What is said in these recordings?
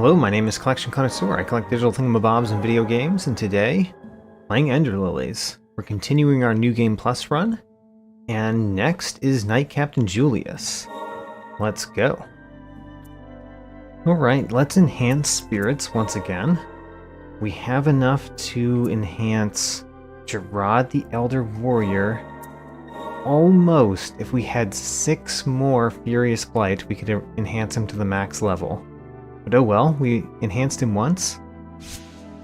Hello, my name is Collection Connoisseur. I collect digital thingamabobs and video games, and today, playing Ender Lilies. We're continuing our New Game Plus run, and next is Knight Captain Julius. Let's go. Alright, let's enhance spirits once again. We have enough to enhance Gerard the Elder Warrior. Almost. If we had 6 more Furious Blight, we could enhance him to the max level. But oh well, we enhanced him once.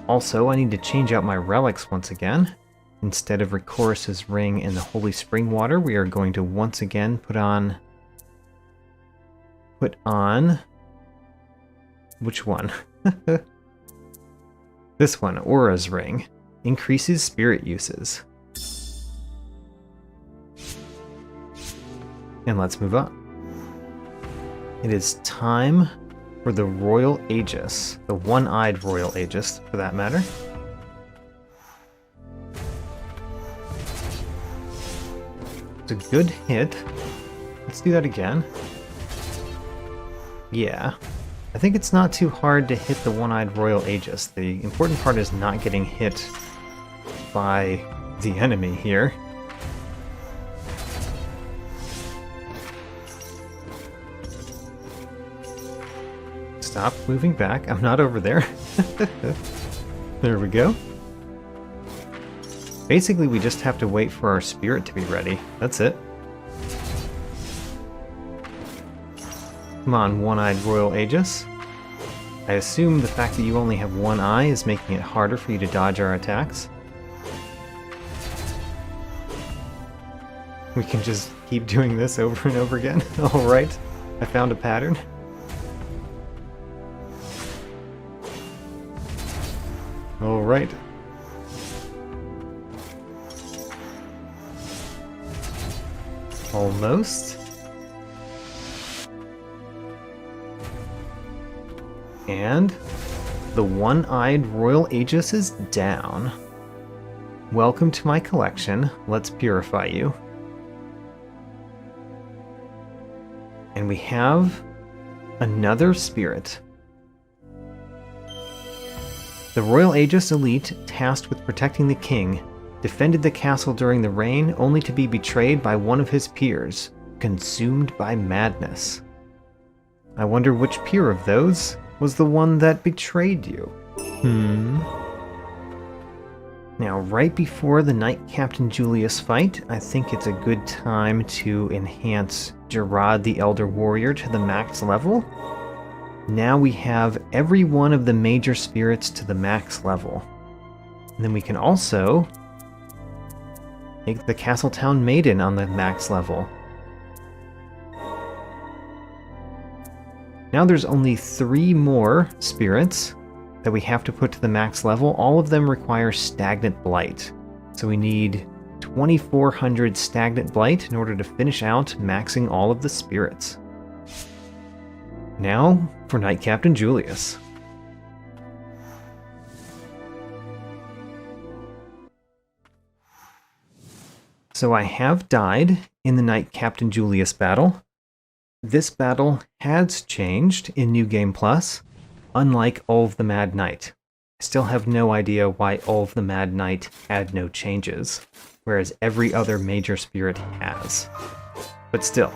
Also, I need to change out my relics once again. Instead of Ricorus's Ring and the Holy Spring Water, we are going to once again put on... Which one? This one, Aura's Ring. Increases spirit uses. And let's move on. It is time for the Royal Aegis. The one-eyed Royal Aegis, for that matter. It's a good hit. Let's do that again. Yeah. I think it's not too hard to hit the one-eyed Royal Aegis. The important part is not getting hit by the enemy here. Stop moving back. I'm not over there. There we go. Basically, we just have to wait for our spirit to be ready. That's it. Come on, one-eyed Royal Aegis. I assume the fact that you only have one eye is making it harder for you to dodge our attacks. We can just keep doing this over and over again. Alright, I found a pattern. Alright. Almost. And the one-eyed Royal Aegis is down. Welcome to my collection. Let's purify you. And we have another spirit. The Royal Aegis elite, tasked with protecting the king, defended the castle during the reign only to be betrayed by one of his peers, consumed by madness. I wonder which peer of those was the one that betrayed you. Now, right before the Knight Captain Julius fight, I think it's a good time to enhance Gerard the Elder Warrior to the max level. Now we have every one of the major spirits to the max level. And then we can also make the Castletown Maiden on the max level. Now there's only 3 more spirits that we have to put to the max level. All of them require Stagnant Blight. So we need 2,400 Stagnant Blight in order to finish out maxing all of the spirits. Now for Knight Captain Julius. So I have died in the Knight Captain Julius battle. This battle has changed in New Game Plus, unlike Ulv the Mad Knight. I still have no idea why Ulv the Mad Knight had no changes, whereas every other major spirit has. But still,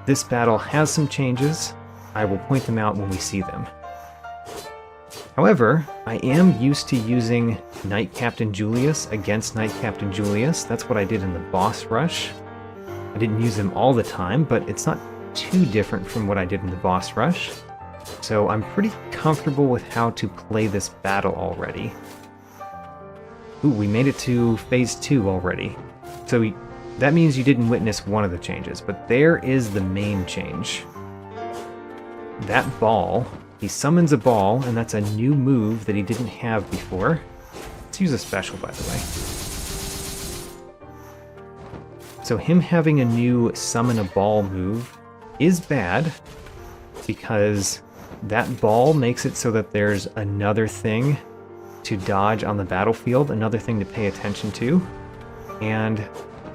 this battle has some changes. I will point them out when we see them. However, I am used to using Knight Captain Julius against Knight Captain Julius. That's what I did in the boss rush. I didn't use him all the time, but it's not too different from what I did in the boss rush. So I'm pretty comfortable with how to play this battle already. Ooh, we made it to phase 2 already. So that means you didn't witness one of the changes, but there is the main change. That ball, he summons a ball, and that's a new move that he didn't have before. Let's use a special, by the way. So him having a new summon a ball move is bad, because that ball makes it so that there's another thing to dodge on the battlefield, another thing to pay attention to, and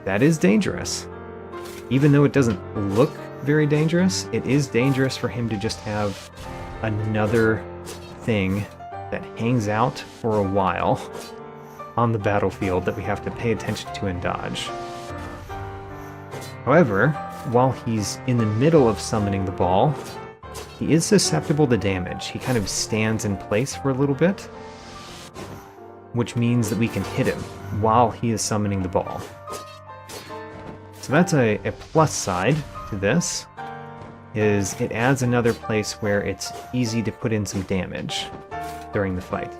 that is dangerous. Even though it doesn't look very dangerous, it is dangerous for him to just have another thing that hangs out for a while on the battlefield that we have to pay attention to and dodge. However, while he's in the middle of summoning the ball, he is susceptible to damage. He kind of stands in place for a little bit, which means that we can hit him while he is summoning the ball. So that's a plus side to this, is it adds another place where it's easy to put in some damage during the fight.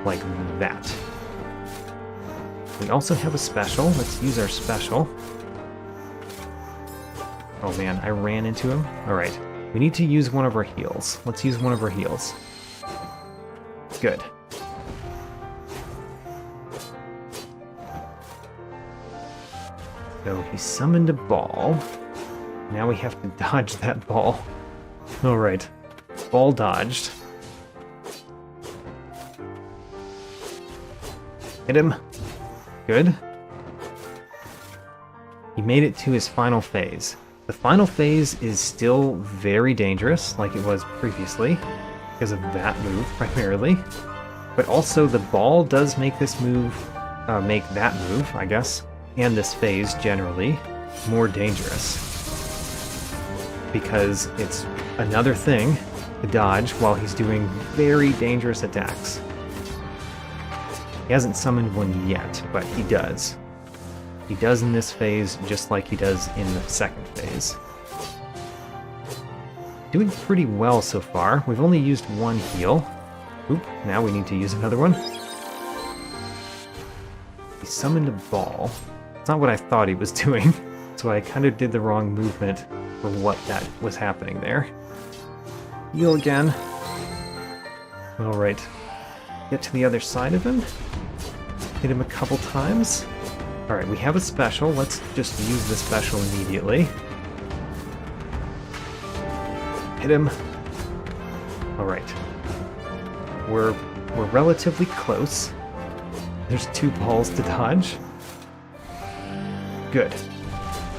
Like that. We also have a special. Let's use our special. Oh man, I ran into him. Alright, we need to use one of our heals. Let's use one of our heals. Good. So he summoned a ball. Now we have to dodge that ball. Alright. Ball dodged. Hit him. Good. He made it to his final phase. The final phase is still very dangerous, like it was previously, because of that move, primarily. But also the ball does make this move, make that move, I guess, and this phase, generally, more dangerous. Because it's another thing to dodge while he's doing very dangerous attacks. He hasn't summoned one yet, but he does. He does in this phase just like he does in the second phase. Doing pretty well so far. We've only used one heal. Oop, now we need to use another one. He summoned a ball. It's not what I thought he was doing, so I kind of did the wrong movement for what that was happening there. Heal again. Alright. Get to the other side of him. Hit him a couple times. Alright, we have a special. Let's just use the special immediately. Hit him. Alright. We're relatively close. There's 2 balls to dodge. Good.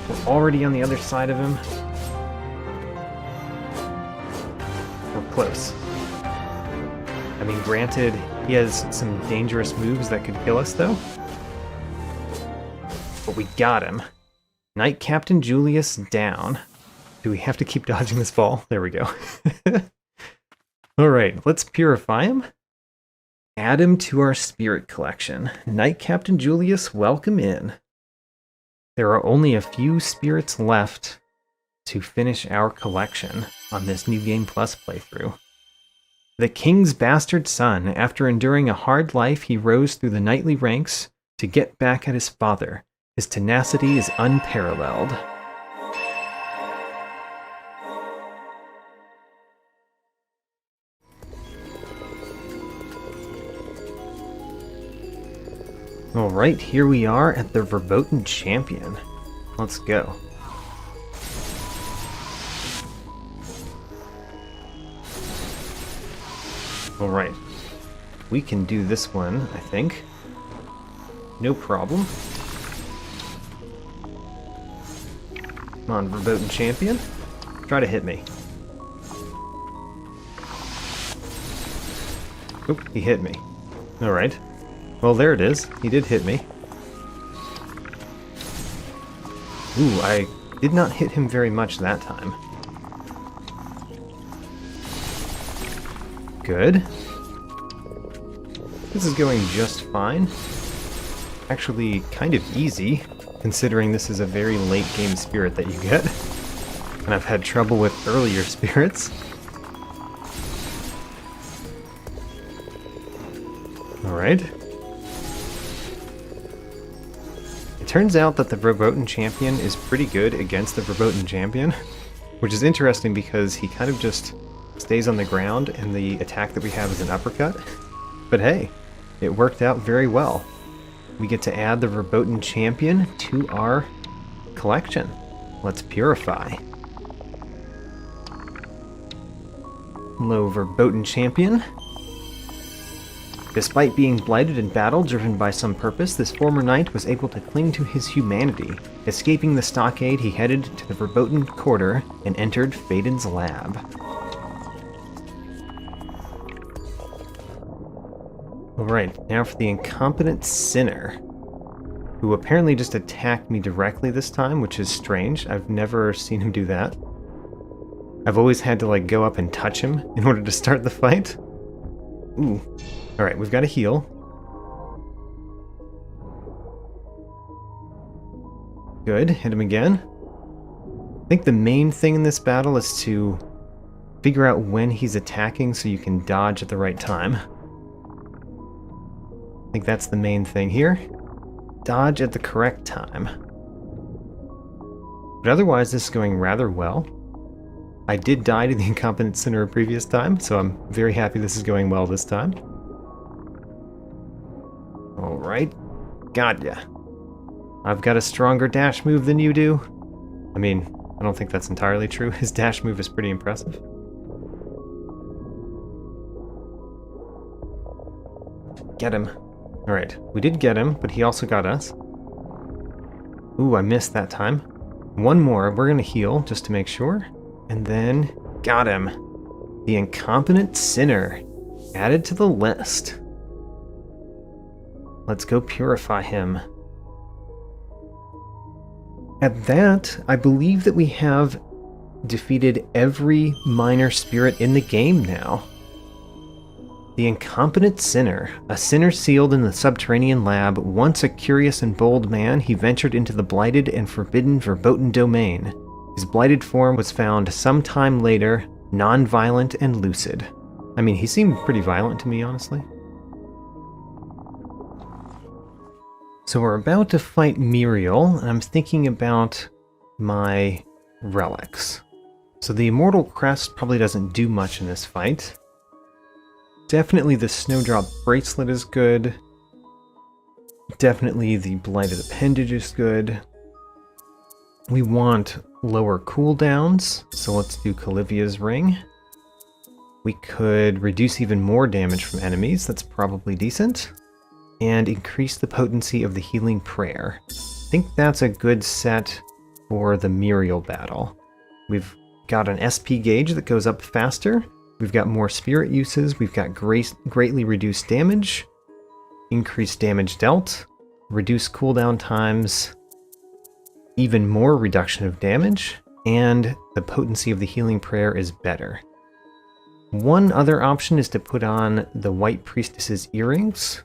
We're already on the other side of him. We're close. I mean, granted, he has some dangerous moves that could kill us, though. But we got him. Knight Captain Julius down. Do we have to keep dodging this ball? There we go. Alright, let's purify him. Add him to our spirit collection. Knight Captain Julius, welcome in. There are only a few spirits left to finish our collection on this New Game Plus playthrough. The king's bastard son, after enduring a hard life, he rose through the knightly ranks to get back at his father. His tenacity is unparalleled. Alright, here we are at the Verboten Champion. Let's go. Alright. We can do this one, I think. No problem. Come on, Verboten Champion. Try to hit me. Oop, he hit me. Alright. Well, there it is. He did hit me. Ooh, I did not hit him very much that time. Good. This is going just fine. Actually, kind of easy, considering this is a very late game spirit that you get. And I've had trouble with earlier spirits. Alright. It turns out that the Verboten Champion is pretty good against the Verboten Champion, which is interesting because he kind of just stays on the ground and the attack that we have is an uppercut. But hey, it worked out very well. We get to add the Verboten Champion to our collection. Let's purify. Hello, Verboten Champion. Despite being blighted in battle driven by some purpose, this former knight was able to cling to his humanity. Escaping the stockade, he headed to the Verboten Quarter and entered Faden's lab. Alright, now for the Incompetent Sinner, who apparently just attacked me directly this time, which is strange. I've never seen him do that. I've always had to, like, go up and touch him in order to start the fight. Ooh. Alright, we've got a heal. Good, hit him again. I think the main thing in this battle is to figure out when he's attacking so you can dodge at the right time. I think that's the main thing here. Dodge at the correct time. But otherwise, this is going rather well. I did die to the Incompetent Sinner a previous time, so I'm very happy this is going well this time. Alright, got ya. I've got a stronger dash move than you do. I mean, I don't think that's entirely true. His dash move is pretty impressive. Get him. Alright, we did get him, but he also got us. Ooh, I missed that time. One more, we're gonna heal, just to make sure. And then, got him. The Incompetent Sinner. Added to the list. Let's go purify him. At that, I believe that we have defeated every minor spirit in the game now. The Incompetent Sinner, a sinner sealed in the subterranean lab, once a curious and bold man, he ventured into the blighted and forbidden Verboten domain. His blighted form was found sometime later, non-violent and lucid. I mean, he seemed pretty violent to me, honestly. So we're about to fight Miriel, and I'm thinking about my relics. So the Immortal Crest probably doesn't do much in this fight. Definitely the Snowdrop Bracelet is good. Definitely the Blighted Appendage is good. We want lower cooldowns, so let's do Calivia's Ring. We could reduce even more damage from enemies, that's probably decent. And increase the potency of the Healing Prayer. I think that's a good set for the Miriel battle. We've got an SP gauge that goes up faster. We've got more spirit uses. We've got greatly reduced damage. Increased damage dealt. Reduced cooldown times. Even more reduction of damage. And the potency of the Healing Prayer is better. One other option is to put on the White Priestess's earrings.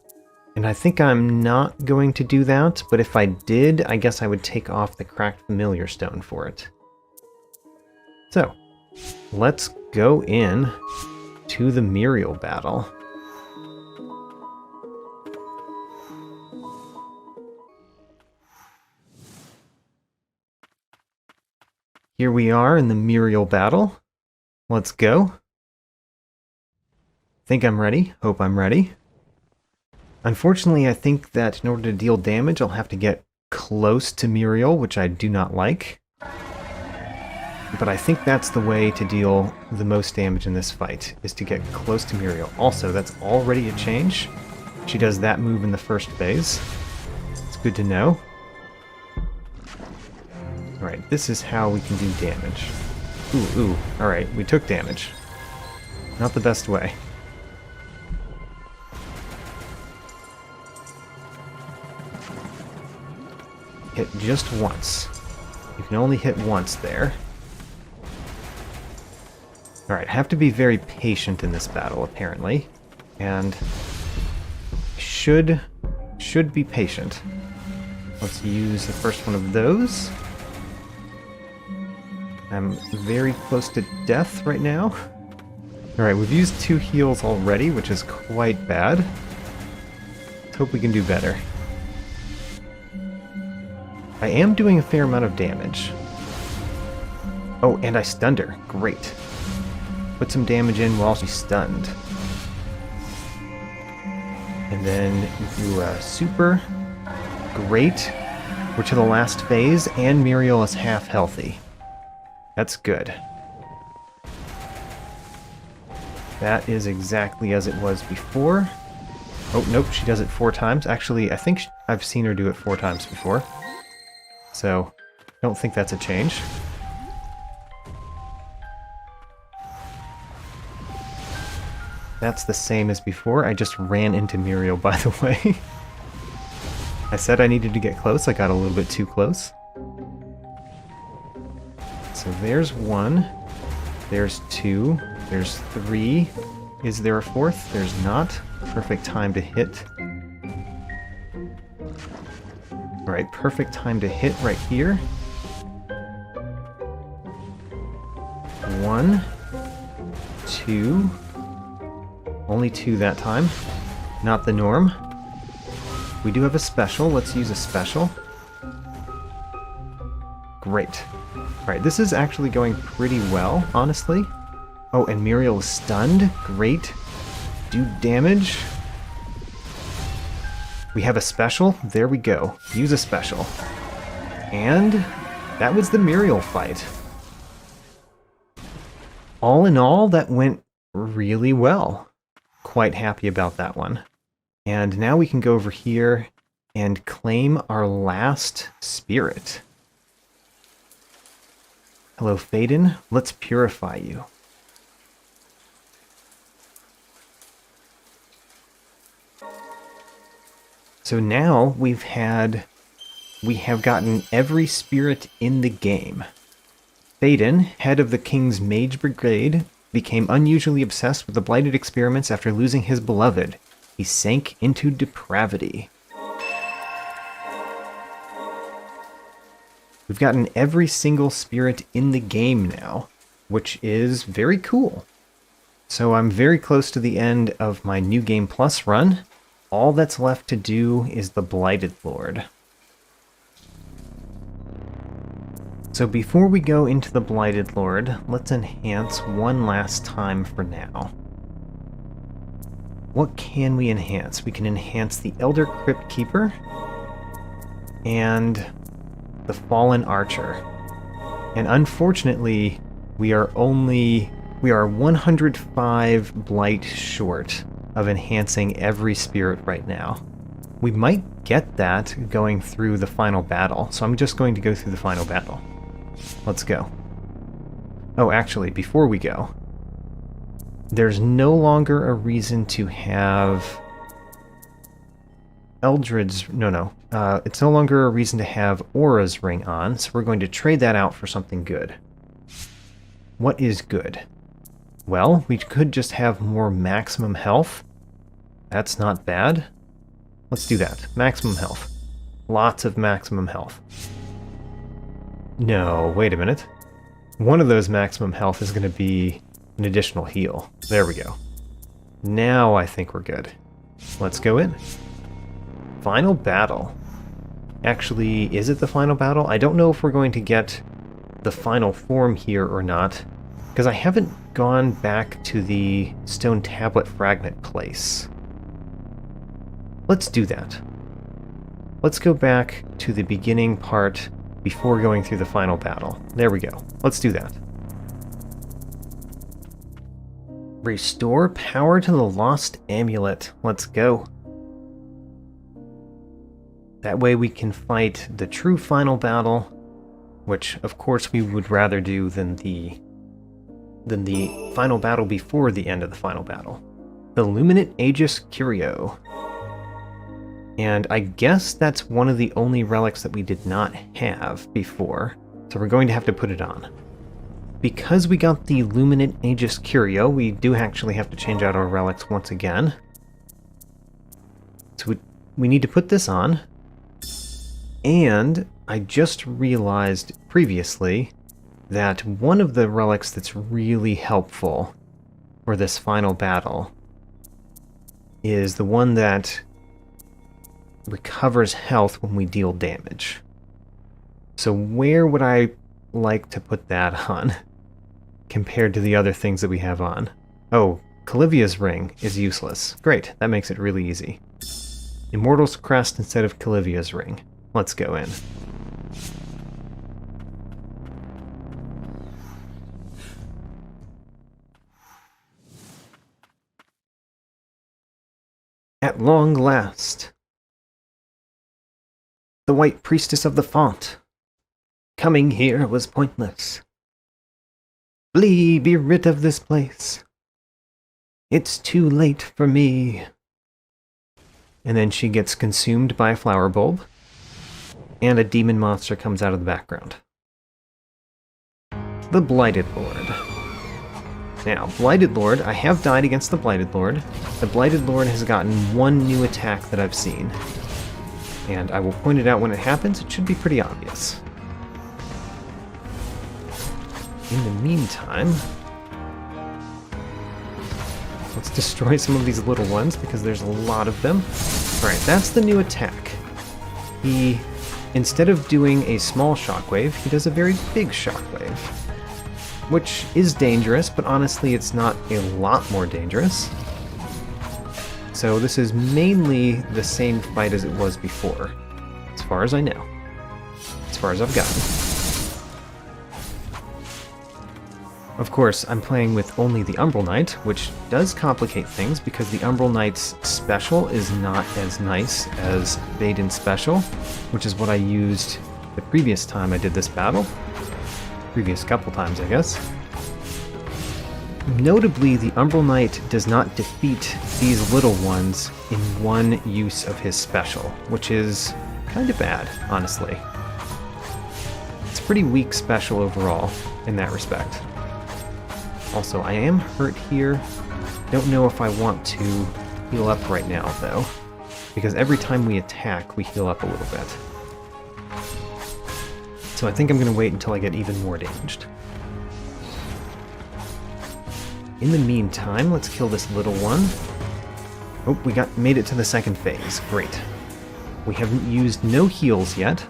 And I think I'm not going to do that, but if I did, I guess I would take off the Cracked Familiar Stone for it. So, let's go in to the Miriel battle. Here we are in the Miriel battle. Let's go. Think I'm ready. Hope I'm ready. Unfortunately, I think that in order to deal damage, I'll have to get close to Miriel, which I do not like. But I think that's the way to deal the most damage in this fight, is to get close to Miriel. Also, that's already a change. She does that move in the first phase. It's good to know. Alright, this is how we can do damage. Ooh, alright, we took damage. Not the best way. Hit just once. You can only hit once there. Alright, have to be very patient in this battle, apparently. And should be patient. Let's use the first one of those. I'm very close to death right now. Alright, we've used 2 heals already, which is quite bad. Let's hope we can do better. I am doing a fair amount of damage. Oh, and I stunned her. Great. Put some damage in while she's stunned. And then do a super. Great. We're to the last phase, and Miriel is half healthy. That's good. That is exactly as it was before. Oh, nope, she does it 4 times. Actually, I think I've seen her do it 4 times before. So, don't think that's a change. That's the same as before. I just ran into Miriel, by the way. I said I needed to get close. I got a little bit too close. So there's 1. There's 2. There's 3. Is there a 4th? There's not. Perfect time to hit. Alright, perfect time to hit right here. 1, 2. Only 2 that time. Not the norm. We do have a special. Let's use a special. Great. Alright, this is actually going pretty well, honestly. Oh, and Miriel is stunned. Great. Do damage. We have a special. There we go. Use a special. And that was the Miriel fight. All in all, that went really well. Quite happy about that one. And now we can go over here and claim our last spirit. Hello, Faden. Let's purify you. So now we have gotten every spirit in the game. Faden, head of the King's Mage Brigade, became unusually obsessed with the blighted experiments after losing his beloved. He sank into depravity. We've gotten every single spirit in the game now, which is very cool. So I'm very close to the end of my New Game Plus run. All that's left to do is the Blighted Lord. So before we go into the Blighted Lord, let's enhance one last time for now. What can we enhance? We can enhance the Elder Crypt Keeper and the Fallen Archer. And unfortunately, we are 105 blight short of enhancing every spirit right now. We might get that going through the final battle, so I'm just going to go through the final battle. Let's go. Oh, actually, before we go, there's no longer a reason to have Eldred's... No. It's no longer a reason to have Aura's ring on, so we're going to trade that out for something good. What is good? Well, we could just have more maximum health. That's not bad. Let's do that. Maximum health. Lots of maximum health. No, wait a minute. One of those maximum health is going to be an additional heal. There we go. Now I think we're good. Let's go in. Final battle. Actually, is it the final battle? I don't know if we're going to get the final form here or not, because I haven't gone back to the stone tablet fragment place. Let's do that. Let's go back to the beginning part before going through the final battle. There we go. Let's do that. Restore power to the lost amulet. Let's go. That way we can fight the true final battle, which of course we would rather do than the final battle before the end of the final battle. The Luminant Aegis Curio. And I guess that's one of the only relics that we did not have before, so we're going to have to put it on. Because we got the Luminant Aegis Curio, we do actually have to change out our relics once again. So we need to put this on. And I just realized previously that one of the relics that's really helpful for this final battle is the one that recovers health when we deal damage. So where would I like to put that on compared to the other things that we have on? Oh, Calivia's ring is useless. Great, that makes it really easy. Immortal's Crest instead of Calivia's ring. Let's go in. At long last. The White Priestess of the Font. Coming here was pointless. Flee, be rid of this place. It's too late for me. And then she gets consumed by a flower bulb, and a demon monster comes out of the background. The Blighted Lord. Now, Blighted Lord, I have died against the Blighted Lord. The Blighted Lord has gotten one new attack that I've seen. And I will point it out when it happens. It should be pretty obvious. In the meantime, let's destroy some of these little ones because there's a lot of them. Alright, that's the new attack. He, instead of doing a small shockwave, he does a very big shockwave. Which is dangerous, but honestly it's not a lot more dangerous. So this is mainly the same fight as it was before, as far as I know. As far as I've gotten. Of course, I'm playing with only the Umbral Knight, which does complicate things because the Umbral Knight's special is not as nice as Verboten special, which is what I used the previous time I did this battle. Previous couple times, I guess. Notably, the Umbral Knight does not defeat these little ones in one use of his special, which is kind of bad, honestly. It's a pretty weak special overall, in that respect. Also, I am hurt here. Don't know if I want to heal up right now, though, because every time we attack, we heal up a little bit. So I think I'm going to wait until I get even more damaged. In the meantime, let's kill this little one. Oh, we made it to the second phase. Great. We haven't used no heals yet,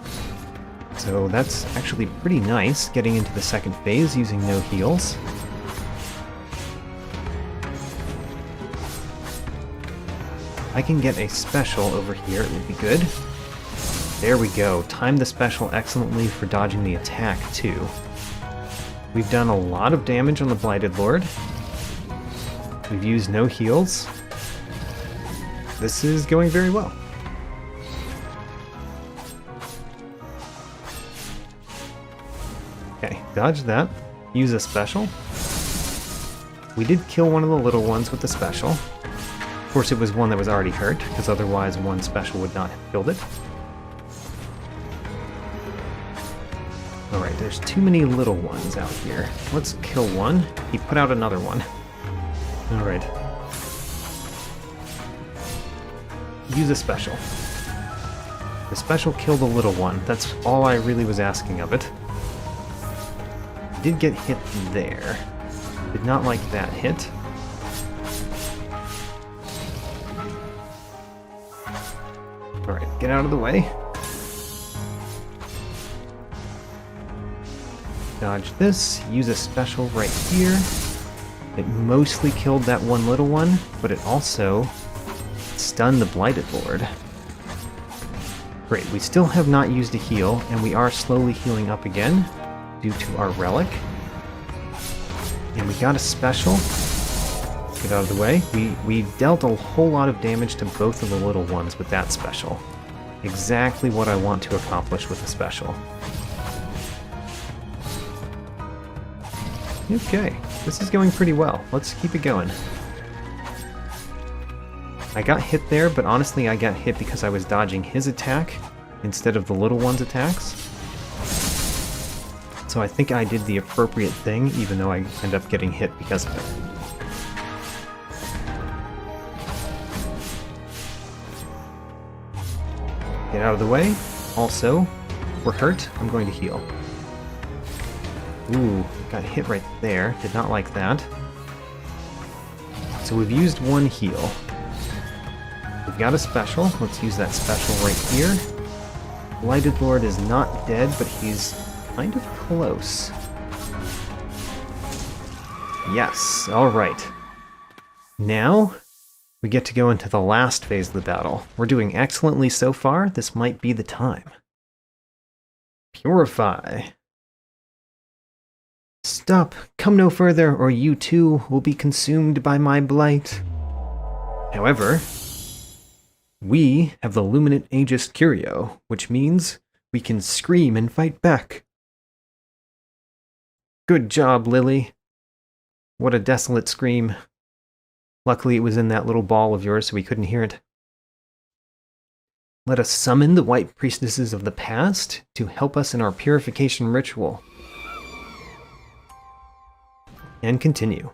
so that's actually pretty nice, getting into the second phase using no heals. I can get a special over here, it would be good. There we go. Timed the special excellently for dodging the attack, too. We've done a lot of damage on the Blighted Lord. We've used no heals. This is going very well. Okay, dodge that. Use a special. We did kill one of the little ones with the special. Of course, it was one that was already hurt, because otherwise one special would not have killed it. Alright, there's too many little ones out here. Let's kill one. He put out another one. Alright. Use a special. The special killed a little one. That's all I really was asking of it. Did get hit there. Did not like that hit. Alright, get out of the way. Dodge this, use a special right here. It mostly killed that one little one, but it also stunned the Blighted Lord. Great, we still have not used a heal, and we are slowly healing up again due to our relic. And we got a special. Get out of the way. We dealt a whole lot of damage to both of the little ones with that special. Exactly what I want to accomplish with the special. Okay, this is going pretty well. Let's keep it going. I got hit there, but honestly I got hit because I was dodging his attack instead of the little one's attacks. So I think I did the appropriate thing, even though I end up getting hit because of it. Get out of the way. Also, we're hurt. I'm going to heal. Ooh, got hit right there. Did not like that. So we've used one heal. We've got a special. Let's use that special right here. Blighted Lord is not dead, but he's kind of close. Yes, alright. Now, we get to go into the last phase of the battle. We're doing excellently so far. This might be the time. Purify. Stop, come no further, or you too will be consumed by my blight. However, We have the Luminant Aegis Curio, which means we can scream and fight back. Good job, Lily. What a desolate scream. Luckily it was in that little ball of yours so we couldn't hear it. Let us summon the white priestesses of the past to help us in our purification ritual. And continue.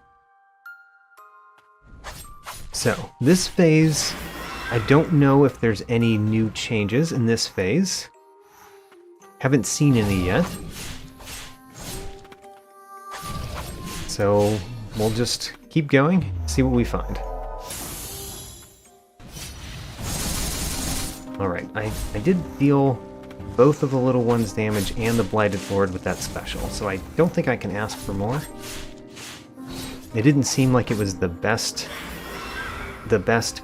So, this phase, I don't know if there's any new changes in this phase. Haven't seen any yet. So, we'll just keep going, see what we find. Alright, I did deal both of the little ones damage and the Blighted Lord with that special, so I don't think I can ask for more. It didn't seem like it was the best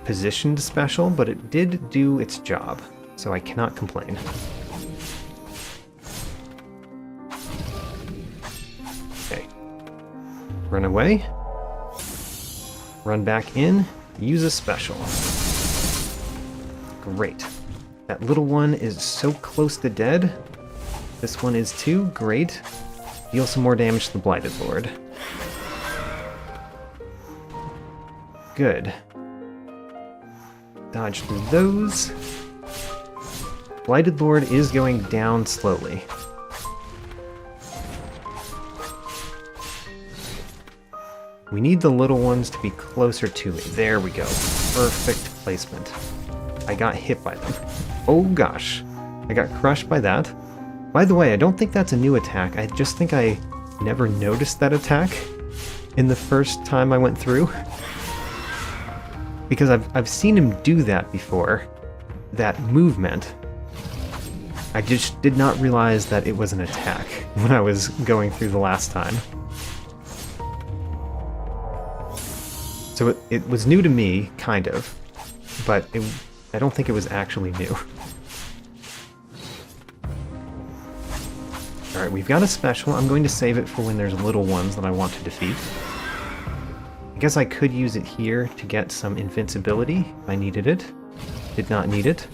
positioned special, but it did do its job, so I cannot complain. Okay. Run away. Run back in. Use a special. Great. That little one is so close to dead. This one is too. Great. Deal some more damage to the Blighted Lord. Good. Dodge through those. Blighted Lord is going down slowly. We need the little ones to be closer to me. There we go. Perfect placement. I got hit by them. Oh gosh. I got crushed by that. By the way, I don't think that's a new attack. I just think I never noticed that attack in the first time I went through. Because I've seen him do that before. That movement. I just did not realize that it was an attack when I was going through the last time. So it was new to me, kind of, but I don't think it was actually new. Alright, we've got a special. I'm going to save it for when there's little ones that I want to defeat. I guess I could use it here to get some invincibility if I needed it. Did not need it.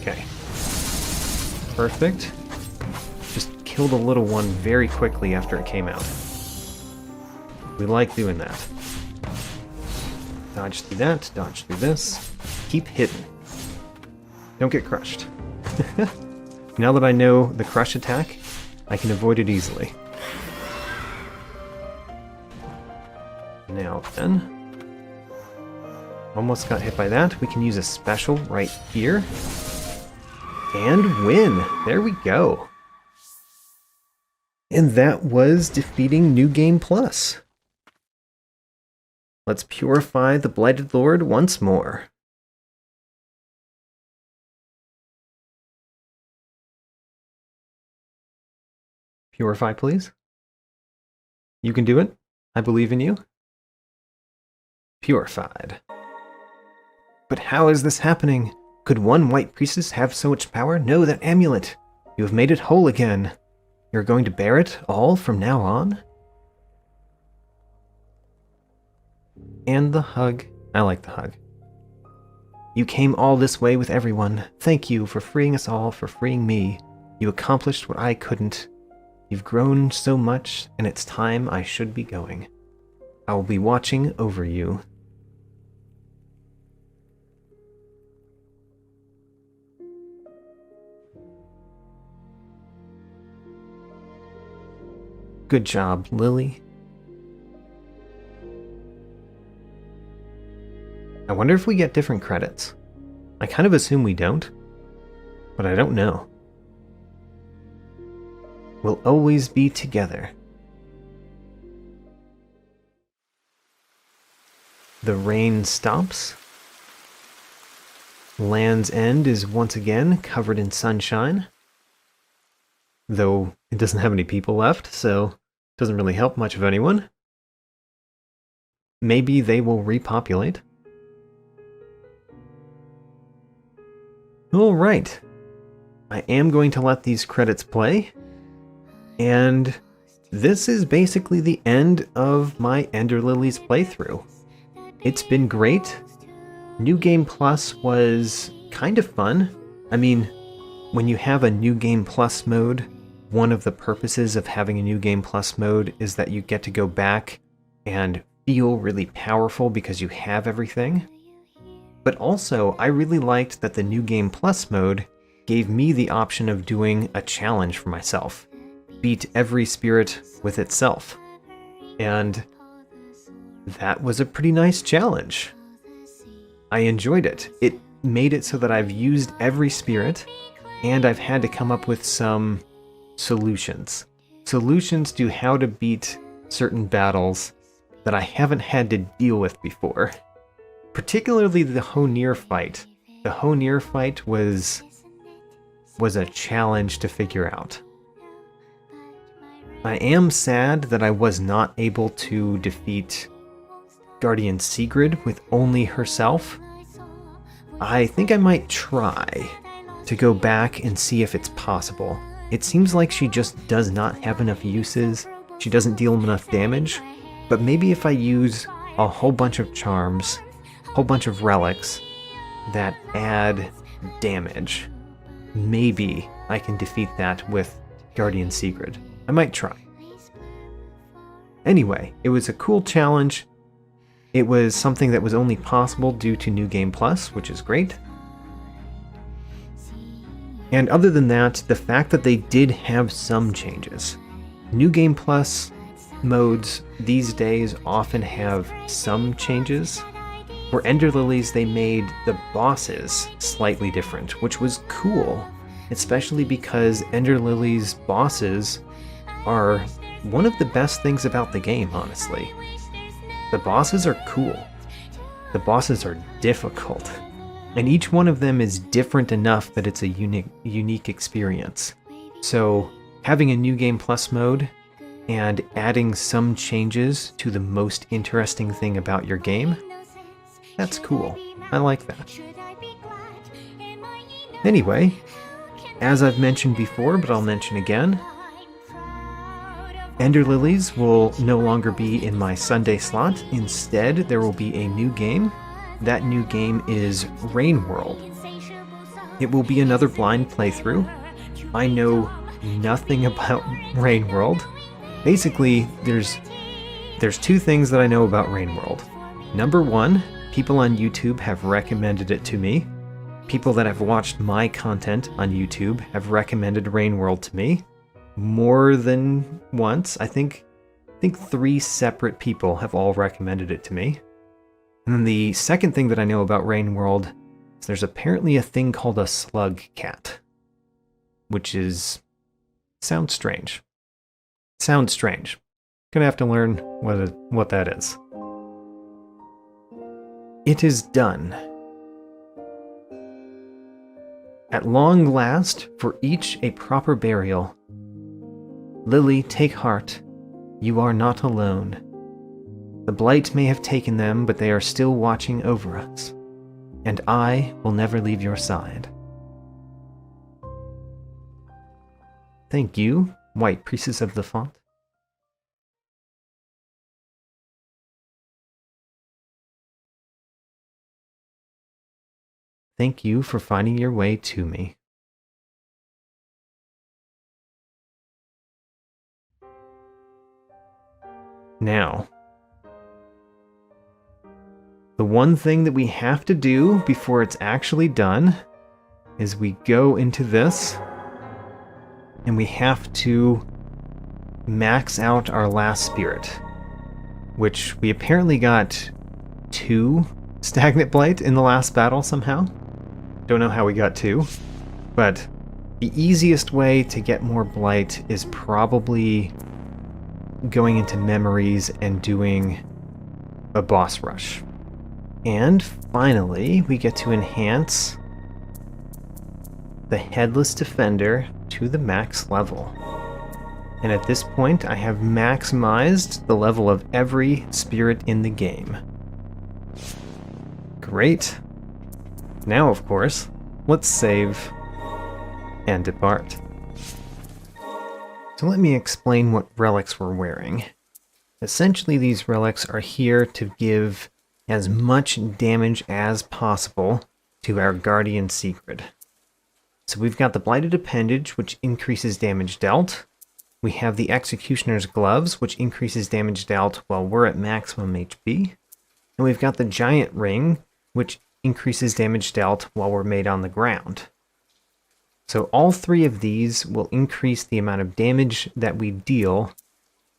Okay. Perfect. Just killed a little one very quickly after it came out. We like doing that. Dodge through that, dodge through this. Keep hitting. Don't get crushed. Now that I know the crush attack, I can avoid it easily. Now then. Almost got hit by that. We can use a special right here. And win! There we go. And that was defeating New Game Plus. Let's purify the Blighted Lord once more. Purify, please. You can do it. I believe in you. Purified. But how is this happening? Could one white priestess have so much power? No, that amulet! You have made it whole again. You're going to bear it all from now on? And the hug. I like the hug. You came all this way with everyone. Thank you for freeing us all, for freeing me. You accomplished what I couldn't. You've grown so much, and it's time I should be going. I will be watching over you. Good job, Lily. I wonder if we get different credits. I kind of assume we don't, but I don't know. We'll always be together. The rain stops. Land's End is once again covered in sunshine. Though it doesn't have any people left, so it doesn't really help much of anyone. Maybe they will repopulate. Alright. I am going to let these credits play. And this is basically the end of my Ender Lilies playthrough. It's been great. New Game Plus was kind of fun. I mean, when you have a New Game Plus mode, one of the purposes of having a New Game Plus mode is that you get to go back and feel really powerful because you have everything. But also, I really liked that the New Game Plus mode gave me the option of doing a challenge for myself. Beat every spirit with itself. And that was a pretty nice challenge. I enjoyed it. It made it so that I've used every spirit, and I've had to come up with some solutions. Solutions to how to beat certain battles that I haven't had to deal with before. Particularly the Honir fight. The Honir fight was a challenge to figure out. I am sad that I was not able to defeat Guardian Siegrid with only herself. I think I might try to go back and see if it's possible. It seems like she just does not have enough uses. She doesn't deal enough damage. But maybe if I use a whole bunch of charms, a whole bunch of relics that add damage, maybe I can defeat that with Guardian Siegrid. I might try. Anyway, it was a cool challenge. It was something that was only possible due to New Game Plus, which is great. And other than that, the fact that they did have some changes. New Game Plus modes these days often have some changes. For Ender Lilies, they made the bosses slightly different, which was cool, especially because Ender Lilies bosses are one of the best things about the game, honestly. The bosses are cool. The bosses are difficult. And each one of them is different enough that it's a unique experience. So having a New Game Plus mode and adding some changes to the most interesting thing about your game, that's cool. I like that. Anyway, as I've mentioned before, but I'll mention again, Ender Lilies will no longer be in my Sunday slot. Instead, there will be a new game. That new game is Rain World. It will be another blind playthrough. I know nothing about Rain World. Basically, there's two things that I know about Rain World. Number one, people on YouTube have recommended it to me. People that have watched my content on YouTube have recommended Rain World to me. More than once. I think 3 separate people have all recommended it to me. And then the second thing that I know about Rain World is there's apparently a thing called a slug cat, which sounds strange. Sounds strange. Gonna have to learn what that is. It is done. At long last, for each a proper burial. Lily, take heart. You are not alone. The blight may have taken them, but they are still watching over us. And I will never leave your side. Thank you, White Priestess of the Font. Thank you for finding your way to me. Now, the one thing that we have to do before it's actually done is we go into this and we have to max out our last spirit, which we apparently got 2 stagnant blight in the last battle somehow. Don't know how we got 2, but the easiest way to get more blight is probably going into memories and doing a boss rush. And finally, we get to enhance the Headless Defender to the max level. And at this point, I have maximized the level of every spirit in the game. Great. Now, of course, let's save and depart. So let me explain what relics we're wearing. Essentially, these relics are here to give as much damage as possible to our Guardian Siegrid. So we've got the Blighted Appendage, which increases damage dealt. We have the Executioner's Gloves, which increases damage dealt while we're at maximum HP. And we've got the Giant Ring, which increases damage dealt while we're made on the ground. So all three of these will increase the amount of damage that we deal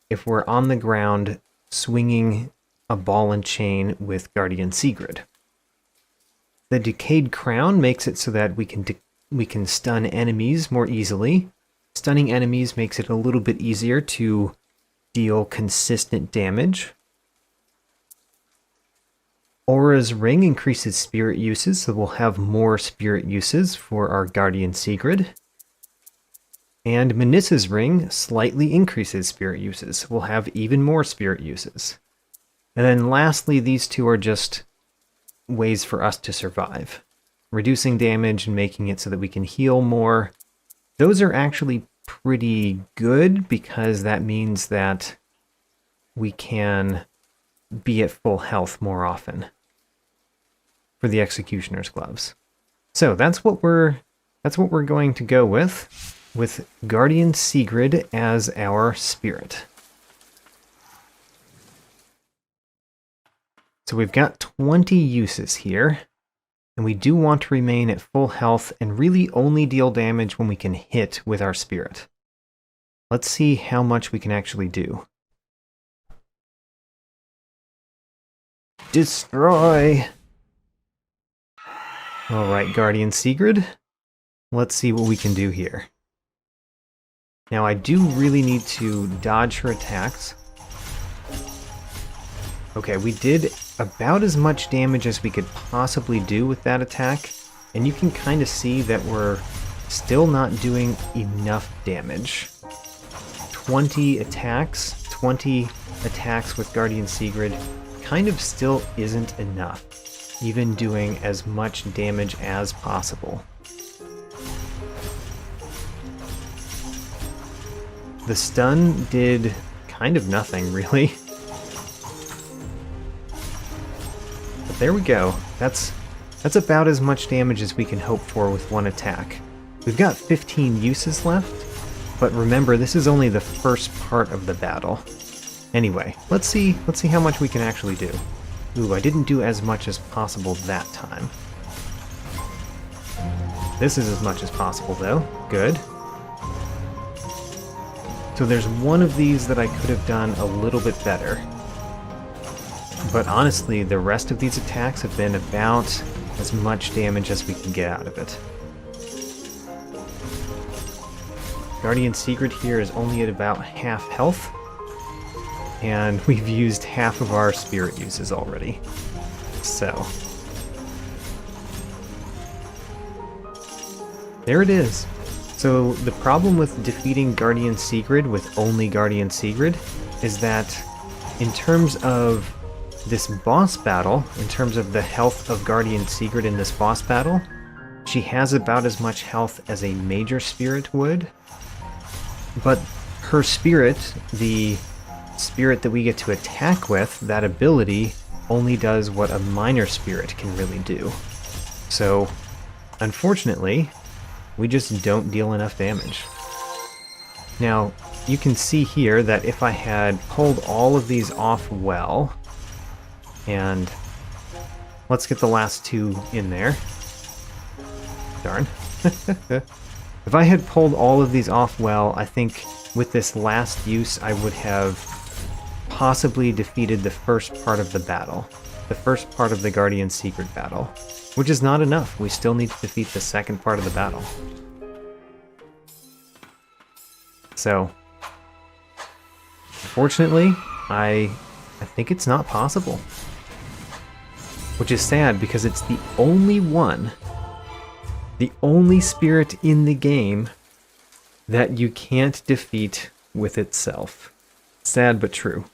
if we're on the ground swinging a ball and chain with Guardian Siegrid. The Decayed Crown makes it so that we can stun enemies more easily. Stunning enemies makes it a little bit easier to deal consistent damage. Aura's Ring increases spirit uses, so we'll have more spirit uses for our Guardian Siegrid. And Menissa's Ring slightly increases spirit uses. We'll have even more spirit uses. And then lastly, these two are just ways for us to survive. Reducing damage and making it so that we can heal more. Those are actually pretty good because that means that we can be at full health more often for the Executioner's Gloves. So that's what we're going to go with Guardian Siegrid as our spirit. So we've got 20 uses here, and we do want to remain at full health and really only deal damage when we can hit with our spirit. Let's see how much we can actually do. Destroy! Alright, Guardian Siegrid. Let's see what we can do here. Now I do really need to dodge her attacks. Okay, we did about as much damage as we could possibly do with that attack, and you can kind of see that we're still not doing enough damage. 20 attacks with Guardian Siegrid kind of still isn't enough, even doing as much damage as possible. The stun did kind of nothing, really. But there we go. That's about as much damage as we can hope for with one attack. We've got 15 uses left, but remember, this is only the first part of the battle. Anyway, let's see how much we can actually do. Ooh, I didn't do as much as possible that time. This is as much as possible, though. Good. So there's one of these that I could have done a little bit better. But honestly, the rest of these attacks have been about as much damage as we can get out of it. Guardian Siegrid here is only at about half health, and we've used half of our spirit uses already. So there it is. So the problem with defeating Guardian Siegrid with only Guardian Siegrid is that in terms of this boss battle, in terms of the health of Guardian Siegrid in this boss battle, she has about as much health as a major spirit would. But her spirit, the spirit that we get to attack with, that ability only does what a minor spirit can really do. So, unfortunately, we just don't deal enough damage. Now, you can see here that if I had pulled all of these off well, and let's get the last two in there. Darn. If I had pulled all of these off well, I think with this last use I would have possibly defeated the first part of the battle. The first part of the Guardian Siegrid battle. Which is not enough. We still need to defeat the second part of the battle. So, unfortunately, I think it's not possible. Which is sad because it's the only one, the only spirit in the game that you can't defeat with itself. Sad but true.